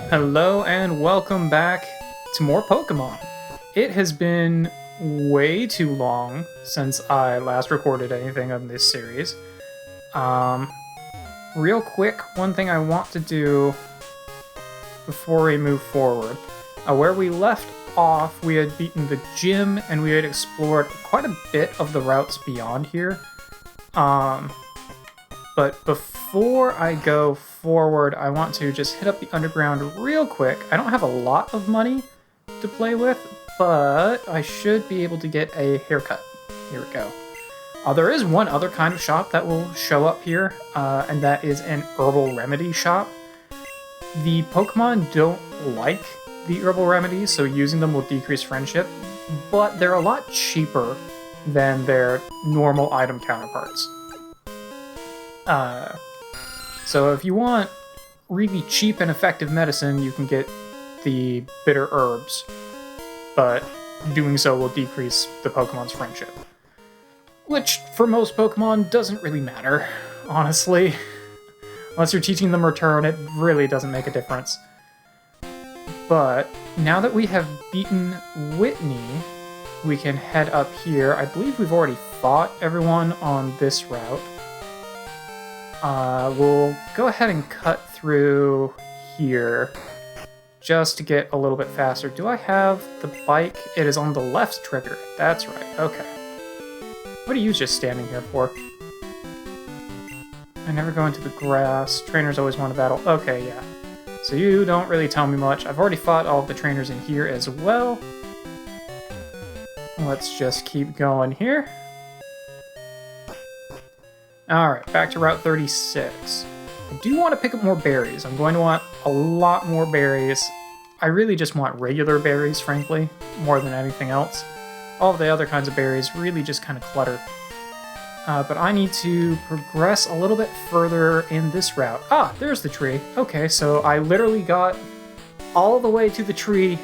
Hello and welcome back to more Pokemon. It has been way too long since I last recorded anything on this series. Real quick, one thing I want to do before we move forward. Where we left off, we had beaten the gym and we had explored quite a bit of the routes beyond here. But before I go forward, I want to just hit up the underground real quick. I don't have a lot of money to play with, but I should be able to get a haircut. Here we go. There is one other kind of shop that will show up here, and that is an herbal remedy shop. The Pokemon don't like the herbal remedies, so using them will decrease friendship, but they're a lot cheaper than their normal item counterparts. So if you want really cheap and effective medicine, you can get the bitter herbs, but doing so will decrease the Pokemon's friendship. Which, for most Pokemon, doesn't really matter, honestly. Unless you're teaching them Return, it really doesn't make a difference. But now that we have beaten Whitney, we can head up here. I believe we've already fought everyone on this route. We'll go ahead and cut through here just to get a little bit faster. Do I have the bike? It is on the left trigger. That's right. Okay. What are you just standing here for? I never go into the grass. Trainers always want to battle. Okay, yeah. So you don't really tell me much. I've already fought all of the trainers in here as well. Let's just keep going here. Alright, back to Route 36. I do want to pick up more berries. I'm going to want a lot more berries. I really just want regular berries, frankly, more than anything else. All of the other kinds of berries really just kind of clutter. But I need to progress a little bit further in this route. Ah, there's the tree. Okay, so I literally got all the way to the tree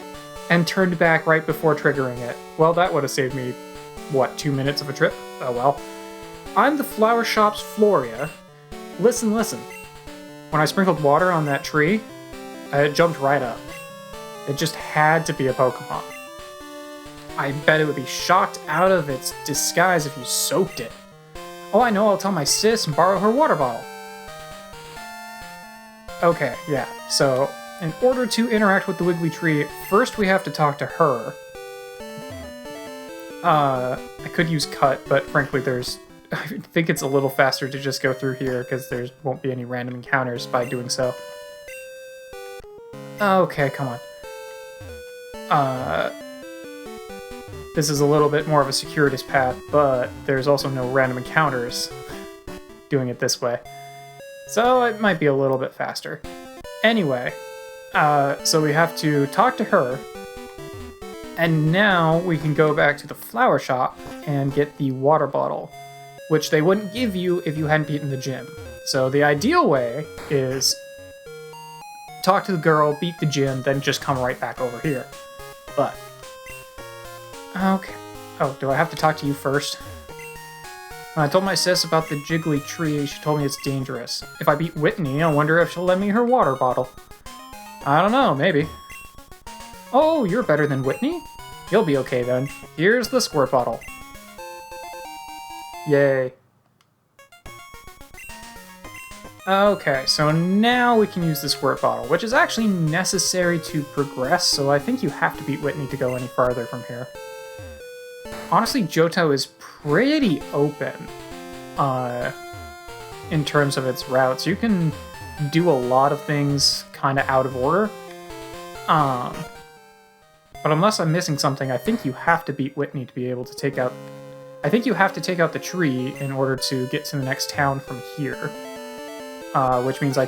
and turned back right before triggering it. Well, that would have saved me, what, 2 minutes of a trip? Oh well. I'm the flower shop's Floria. Listen. When I sprinkled water on that tree, it jumped right up. It just had to be a Pokemon. I bet it would be shocked out of its disguise if you soaked it. Oh, I know, I'll tell my sis and borrow her water bottle. Okay, yeah, so in order to interact with the Wiggly Tree, first we have to talk to her. I could use Cut, but frankly I think it's a little faster to just go through here because there won't be any random encounters by doing so. Okay, come on. This is a little bit more of a circuitous path, but there's also no random encounters doing it this way. So it might be a little bit faster. Anyway, so we have to talk to her, and now we can go back to the flower shop and get the water bottle, which they wouldn't give you if you hadn't beaten the gym. So the ideal way is talk to the girl, beat the gym, then just come right back over here. But, okay. Oh, do I have to talk to you first? When I told my sis about the jiggly tree, she told me it's dangerous. If I beat Whitney, I wonder if she'll lend me her water bottle. I don't know, maybe. Oh, you're better than Whitney? You'll be okay then. Here's the squirt bottle. Yay. Okay, so now we can use the squirt bottle, which is actually necessary to progress, so I think you have to beat Whitney to go any farther from here. Honestly, Johto is pretty open in terms of its routes. You can do a lot of things kind of out of order. But unless I'm missing something, I think you have to beat Whitney to be able to take out... I think you have to take out the tree in order to get to the next town from here. Which means I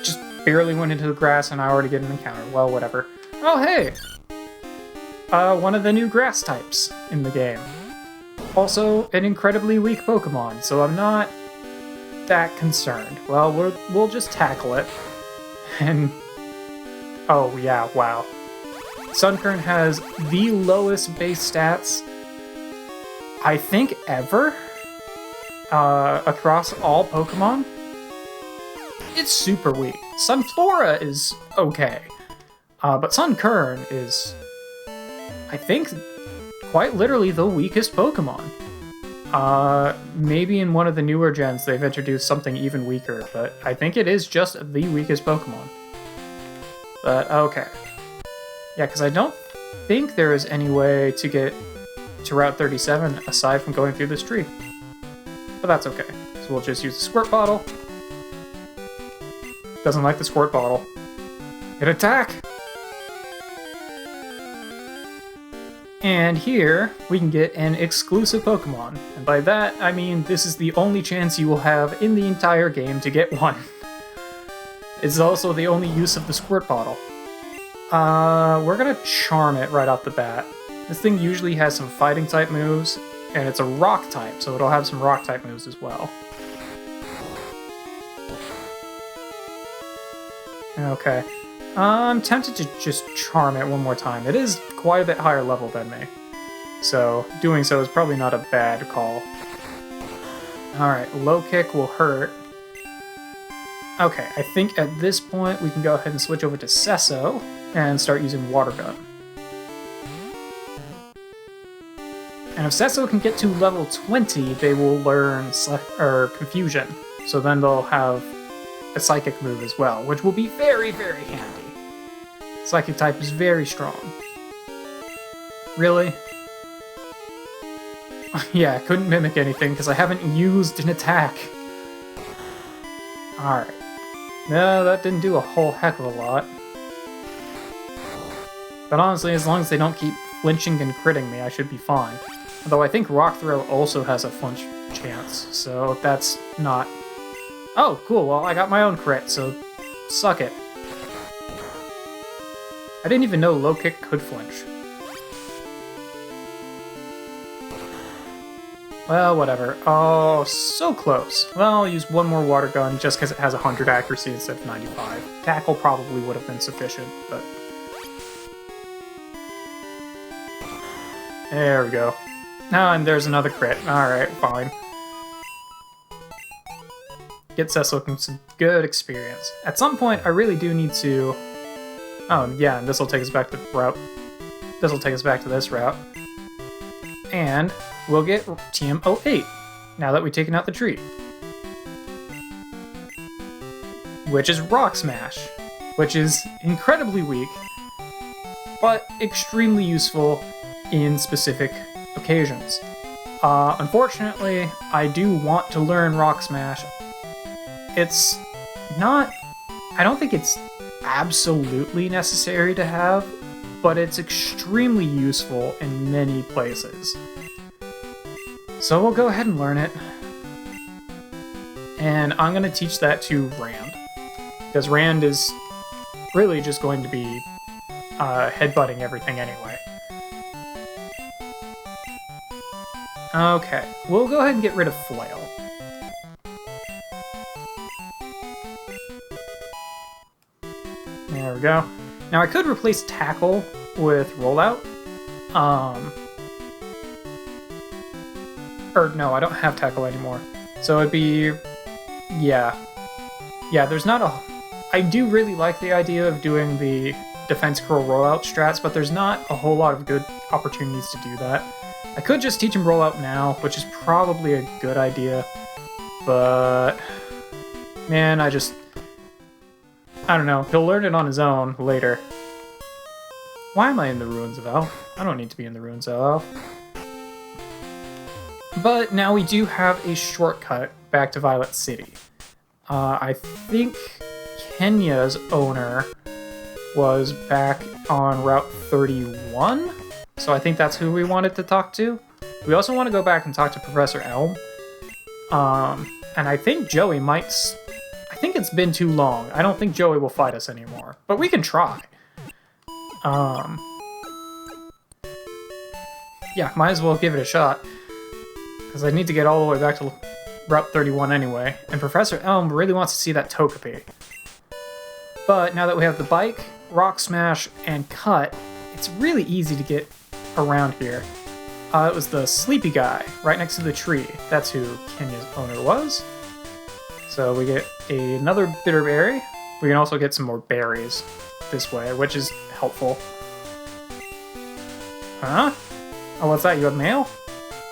just barely went into the grass and I already get an encounter. Well, whatever. Oh, hey! One of the new grass types in the game. Also, an incredibly weak Pokemon, so I'm not that concerned. Well, we'll just tackle it. And... oh, yeah, wow. Sunkern has the lowest base stats, I think, ever, across all Pokemon. it's super weak. Sunflora is okay, but Sunkern is, I think, quite literally the weakest Pokemon. Maybe in one of the newer gens they've introduced something even weaker, but I think it is just the weakest Pokemon. But okay. Yeah, because I don't think there is any way to get to Route 37 aside from going through this tree. But that's okay. So we'll just use the Squirt Bottle. Doesn't like the Squirt Bottle. Hit attack! And here, we can get an exclusive Pokemon. And by that, I mean this is the only chance you will have in the entire game to get one. It's also the only use of the Squirt Bottle. We're gonna Charm it right off the bat. This thing usually has some fighting type moves, and it's a rock type, so it'll have some rock type moves as well. Okay. I'm tempted to just Charm it one more time. It is quite a bit higher level than me, so doing so is probably not a bad call. Alright, Low Kick will hurt. Okay, I think at this point we can go ahead and switch over to Sesso and start using Water Gun. And if Sesso can get to level 20, they will learn Confusion, so then they'll have a Psychic move as well, which will be very, very handy. Psychic type is very strong. Really? Yeah, couldn't mimic anything because I haven't used an attack. Alright. No, that didn't do a whole heck of a lot. But honestly, as long as they don't keep flinching and critting me, I should be fine. Although I think Rock Throw also has a flinch chance, so that's not... Oh, cool, well I got my own crit, so suck it. I didn't even know Low Kick could flinch. Well, whatever. Oh, so close. Well, I'll use one more Water Gun just because it has 100 accuracy instead of 95. Tackle probably would have been sufficient, but... There we go. Oh, and there's another crit. Alright, fine. Get Cecil some good experience. At some point, I really do need to... Oh, yeah, and this will take us back to the route. This will take us back to this route. And we'll get TM08, now that we've taken out the tree. Which is Rock Smash, which is incredibly weak, but extremely useful in specific occasions. Unfortunately, I do want to learn Rock Smash. It's not... I don't think it's absolutely necessary to have, but it's extremely useful in many places. So we'll go ahead and learn it. And I'm going to teach that to Rand, because Rand is really just going to be headbutting everything anyway. Okay, we'll go ahead and get rid of Flail. There we go. Now I could replace Tackle with Rollout. Or no, I don't have Tackle anymore. So it'd be... Yeah. Yeah, there's not a... I do really like the idea of doing the Defense Curl Rollout strats, but there's not a whole lot of good opportunities to do that. I could just teach him Rollout now, which is probably a good idea, but... Man, I don't know, he'll learn it on his own later. Why am I in the Ruins of Elf? I don't need to be in the Ruins of Elf. But now we do have a shortcut back to Violet City. I think Kenya's owner was back on Route 31, so I think that's who we wanted to talk to. We also want to go back and talk to Professor Elm. And I think Joey might... I think it's been too long. I don't think Joey will fight us anymore, but we can try. Yeah, might as well give it a shot, because I need to get all the way back to Route 31 anyway, and Professor Elm really wants to see that Togepi. But now that we have the Bike, Rock Smash, and Cut, it's really easy to get around here. It was the sleepy guy right next to the tree. That's who Kenya's owner was. So we get another bitter berry. We can also get some more berries this way, which is helpful. Huh? Oh, what's that? You have mail?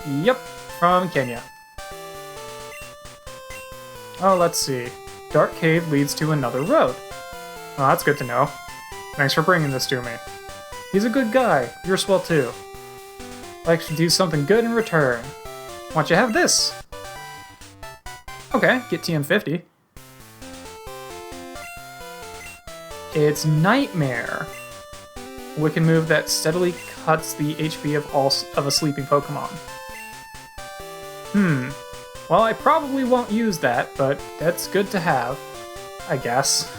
Yep, from Kenya. Oh, let's see. Dark cave leads to another road. Well, that's good to know. Thanks for bringing this to me. He's a good guy. You're swell too. Likes to do something good in return. Why don't you have this? Okay, get TM50. It's Nightmare. Wicked move that steadily cuts the HP of a sleeping Pokemon. Well, I probably won't use that, but that's good to have, I guess.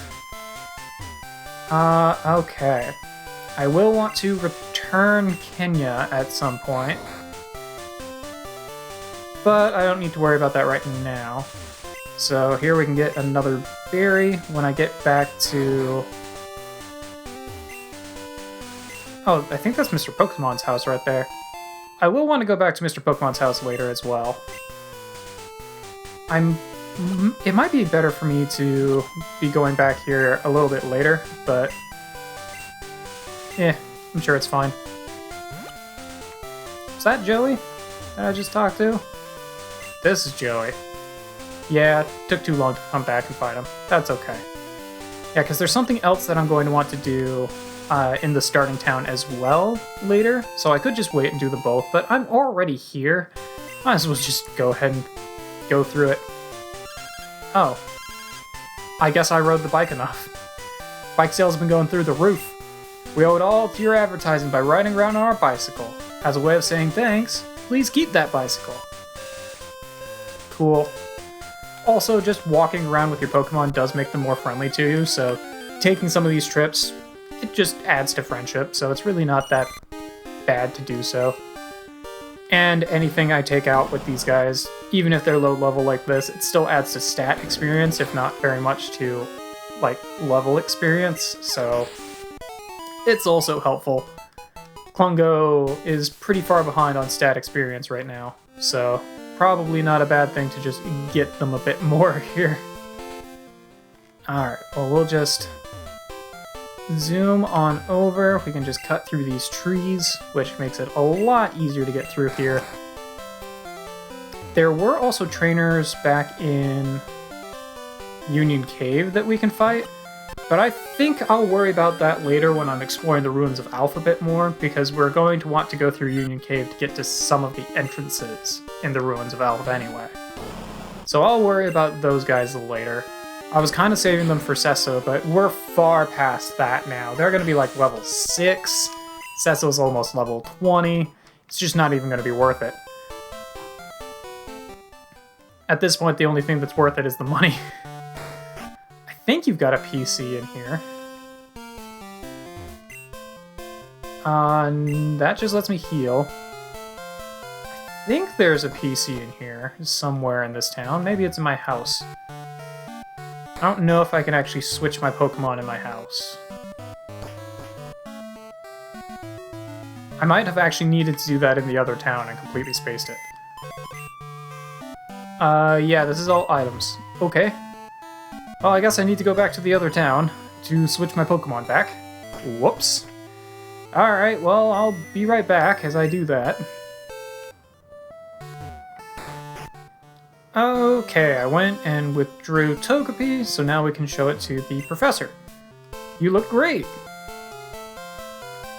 Okay. I will want to return Kenya at some point. But I don't need to worry about that right now. So here we can get another berry when I get back to... Oh, I think that's Mr. Pokemon's house right there. I will want to go back to Mr. Pokemon's house later as well. It might be better for me to be going back here a little bit later, but... I'm sure it's fine. Is that Joey that I just talked to? This is Joey. Yeah, it took too long to come back and fight him. That's okay. Yeah, because there's something else that I'm going to want to do in the starting town as well later, so I could just wait and do the both, but I'm already here. Might as well just go ahead and go through it. Oh. I guess I rode the bike enough. Bike sales have been going through the roof. We owe it all to your advertising by riding around on our bicycle. As a way of saying thanks, please keep that bicycle. Cool. Also, just walking around with your Pokemon does make them more friendly to you, so taking some of these trips, it just adds to friendship, so it's really not that bad to do so. And anything I take out with these guys, even if they're low level like this, it still adds to stat experience, if not very much to, like, level experience, so it's also helpful. Klungo is pretty far behind on stat experience right now, so probably not a bad thing to just get them a bit more here. Alright, well, we'll just zoom on over. We can just cut through these trees, which makes it a lot easier to get through here. There were also trainers back in Union Cave that we can fight, but I think I'll worry about that later when I'm exploring the ruins of Alphabet more, because we're going to want to go through Union Cave to get to some of the entrances in the ruins of Alphabet anyway. So I'll worry about those guys later. I was kind of saving them for Sesso, but we're far past that now. They're going to be like level 6. Sesso's almost level 20. It's just not even going to be worth it. At this point, the only thing that's worth it is the money. I think you've got a PC in here. That just lets me heal. I think there's a PC in here somewhere in this town. Maybe it's in my house. I don't know if I can actually switch my Pokemon in my house. I might have actually needed to do that in the other town and completely spaced it. Yeah, this is all items. Okay. Well, I guess I need to go back to the other town to switch my Pokemon back. Whoops. Alright, well, I'll be right back as I do that. Okay, I went and withdrew Togepi, so now we can show it to the professor. You look great!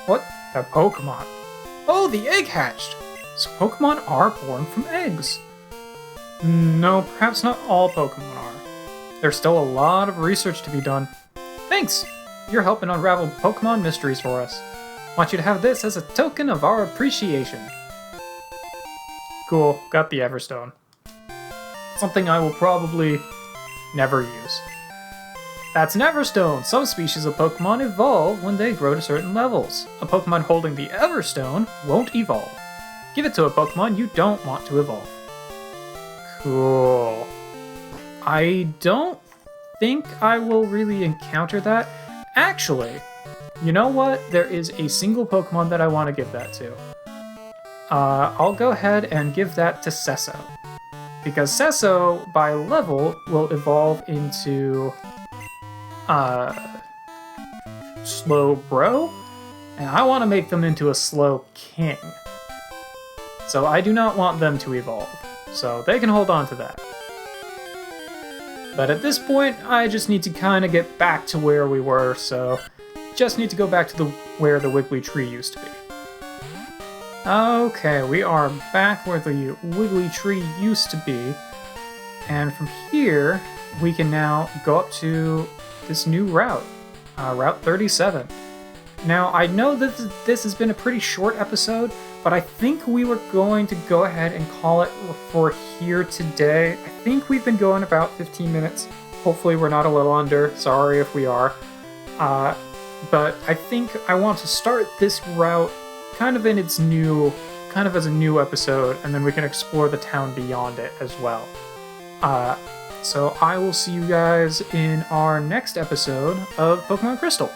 What? A Pokemon? Oh, the egg hatched! So Pokemon are born from eggs. No, perhaps not all Pokemon are. There's still a lot of research to be done. Thanks! You're helping unravel Pokemon mysteries for us. Want you to have this as a token of our appreciation. Cool, got the Everstone. Something I will probably never use. That's an Everstone! Some species of Pokemon evolve when they grow to certain levels. A Pokemon holding the Everstone won't evolve. Give it to a Pokemon you don't want to evolve. Cool. I don't think I will really encounter that. Actually, you know what? There is a single Pokemon that I want to give that to. I'll go ahead and give that to Sesso. because Sesso, by level, will evolve into Slow Bro, and I want to make them into a Slow King. So I do not want them to evolve, so they can hold on to that. But at this point, I just need to kind of get back to where we were, so just need to go back to where the Wiggly Tree used to be. Okay, we are back where the Wiggly Tree used to be, and from here, we can now go up to this new route, Route 37. Now, I know that this has been a pretty short episode, but I think we were going to go ahead and call it for here today. I think we've been going about 15 minutes. Hopefully we're not a little under. Sorry if we are. But I think I want to start this route kind of as a new episode, and then we can explore the town beyond it as well. So I will see you guys in our next episode of Pokemon Crystal.